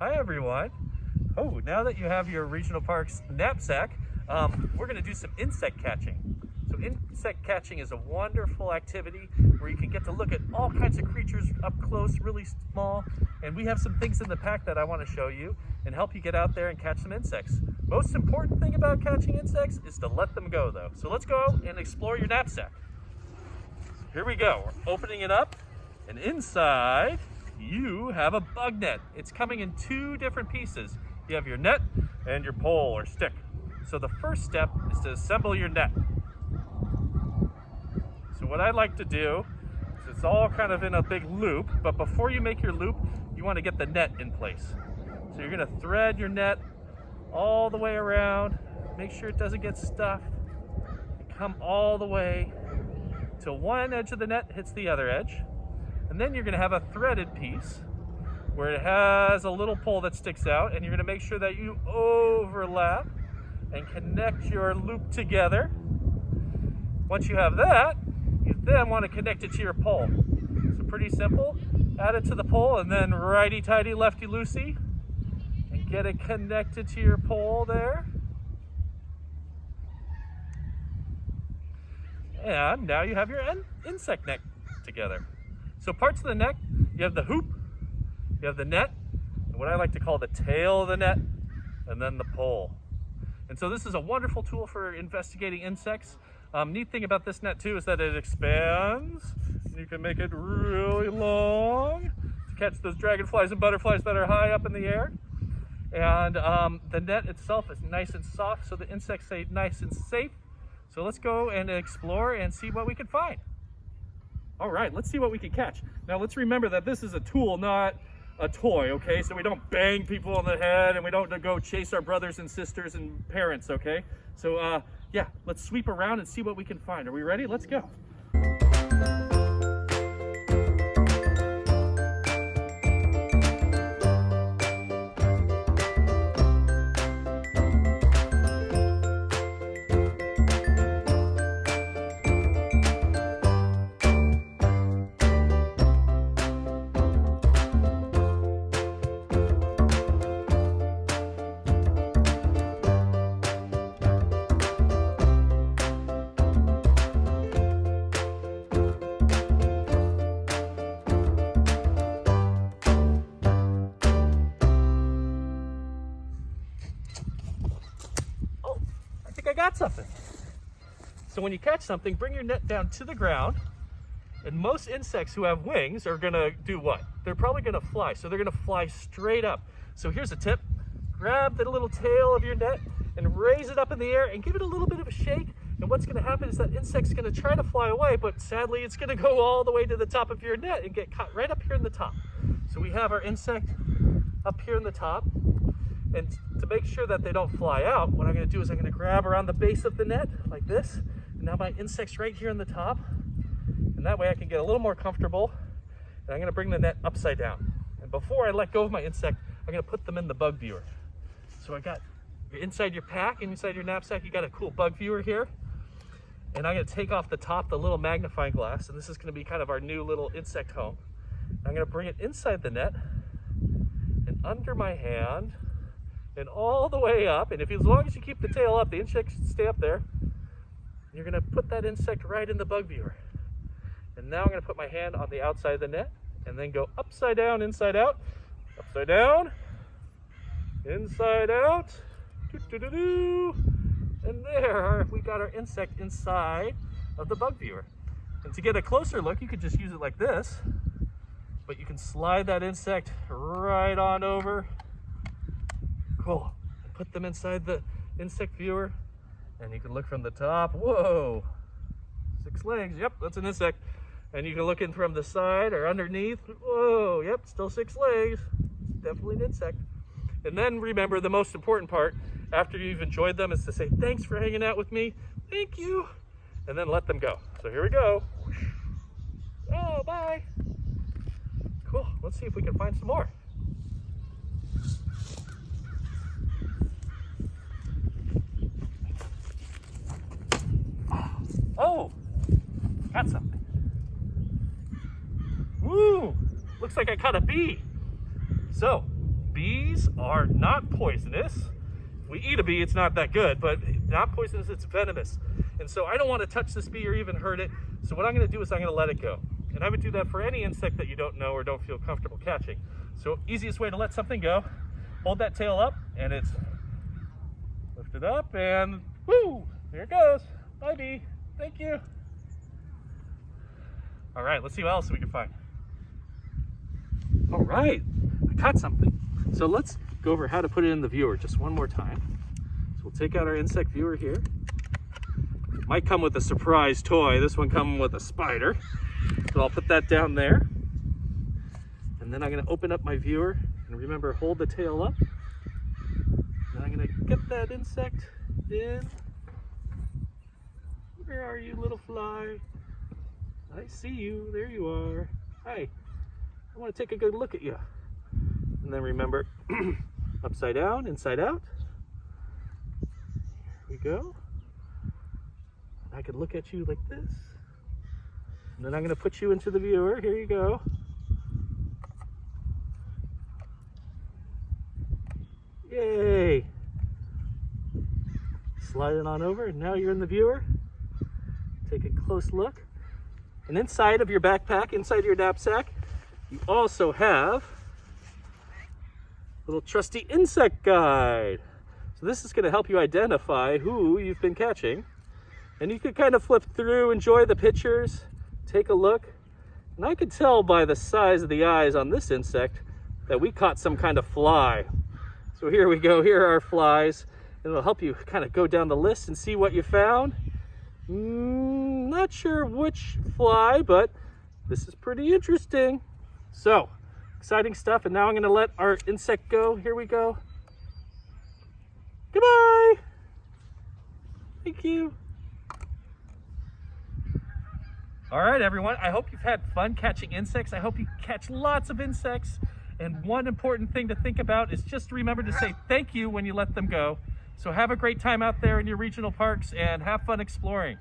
Hi everyone. Oh, now that you have your regional park's knapsack, we're going to do some insect catching. So insect catching is a wonderful activity where you can get to look at all kinds of creatures up close, really small. And we have some things in the pack that I want to show you and help you get out there and catch some insects. Most important thing about catching insects is to let them go though. So let's go and explore your knapsack. Here we go. We're opening it up, and inside you have a bug net. It's coming in two different pieces. You have your net and your pole or stick. So the first step is to assemble your net. So what I like to do is it's all kind of in a big loop, but before you make your loop, you want to get the net in place. So you're going to thread your net all the way around, make sure it doesn't get stuck, and come all the way till one edge of the net hits the other edge. And then you're going to have a threaded piece where it has a little pole that sticks out, and you're going to make sure that you overlap and connect your loop together. Once you have that, you then want to connect it to your pole. So pretty simple. Add it to the pole and then righty-tighty, lefty-loosey, and get it connected to your pole there. And now you have your insect neck together. So parts of the neck, you have the hoop, you have the net, and what I like to call the tail of the net, and then the pole. And so this is a wonderful tool for investigating insects. Neat thing about this net too is that it expands. You can make it really long to catch those dragonflies and butterflies that are high up in the air. And the net itself is nice and soft, so the insects stay nice and safe. So let's go and explore and see what we can find. All right, let's see what we can catch. Now let's remember that this is a tool, not a toy, okay? So we don't bang people on the head and we don't go chase our brothers and sisters and parents, okay? So yeah, let's sweep around and see what we can find. Are we ready? Let's go. I got something. So when you catch something, bring your net down to the ground, and most insects who have wings are gonna do what? They're probably gonna fly. So they're gonna fly straight up. So here's a tip. Grab the little tail of your net and raise it up in the air and give it a little bit of a shake. And what's gonna happen is that insect's gonna try to fly away, but sadly it's gonna go all the way to the top of your net and get caught right up here in the top. So we have our insect up here in the top. And to make sure that they don't fly out, what I'm going to do is I'm going to grab around the base of the net like this. And now my insect's right here in the top. And that way I can get a little more comfortable. And I'm going to bring the net upside down. And before I let go of my insect, I'm going to put them in the bug viewer. So I got inside your pack, inside your knapsack, you got a cool bug viewer here. And I'm going to take off the top, the little magnifying glass. And this is going to be kind of our new little insect home. I'm going to bring it inside the net and under my hand, and all the way up. And as long as you keep the tail up, the insects should stay up there. You're gonna put that insect right in the bug viewer. And now I'm gonna put my hand on the outside of the net and then go upside down, inside out, upside down, inside out, doo-doo-doo-doo. And there, we got our insect inside of the bug viewer. And to get a closer look, you could just use it like this, but you can slide that insect right on over. Cool. Put them inside the insect viewer, and you can look from the top. Whoa, 6 legs. Yep, that's an insect. And you can look in from the side or underneath. Whoa, yep, still 6 legs. Definitely an insect. And then remember, the most important part after you've enjoyed them is to say thanks for hanging out with me. Thank you. And then let them go. So here we go. Oh, bye. Cool. Let's see if we can find some more. Oh, got something. Woo, looks like I caught a bee. So, bees are not poisonous. If we eat a bee, it's not that good, but not poisonous, it's venomous. And so I don't want to touch this bee or even hurt it. So what I'm going to do is I'm going to let it go. And I would do that for any insect that you don't know or don't feel comfortable catching. So easiest way to let something go, hold that tail up, and it's lifted up, and woo, there it goes. Bye, bee. Thank you. All right, let's see what else we can find. All right, I caught something. So let's go over how to put it in the viewer just one more time. So we'll take out our insect viewer here. Might come with a surprise toy. This one comes with a spider. So I'll put that down there. And then I'm gonna open up my viewer, and remember, hold the tail up. And I'm gonna get that insect in. Where are you, little fly? I see you, there you are. Hi, I wanna take a good look at you. And then remember, upside down, inside out. Here we go. I could look at you like this. And then I'm gonna put you into the viewer, here you go. Yay! Slide it on over, and now you're in the viewer. Take a close look. And inside of your backpack, inside of your knapsack, you also have a little trusty insect guide. So this is going to help you identify who you've been catching. And you can kind of flip through, enjoy the pictures, take a look. And I could tell by the size of the eyes on this insect that we caught some kind of fly. So here we go, here are our flies. And it'll help you kind of go down the list and see what you found. Not sure which fly, but this is pretty interesting. So, exciting stuff. And now I'm gonna let our insect go. Here we go. Goodbye. Thank you. All right, everyone. I hope you've had fun catching insects. I hope you catch lots of insects. And one important thing to think about is just remember to say thank you when you let them go. So have a great time out there in your regional parks and have fun exploring.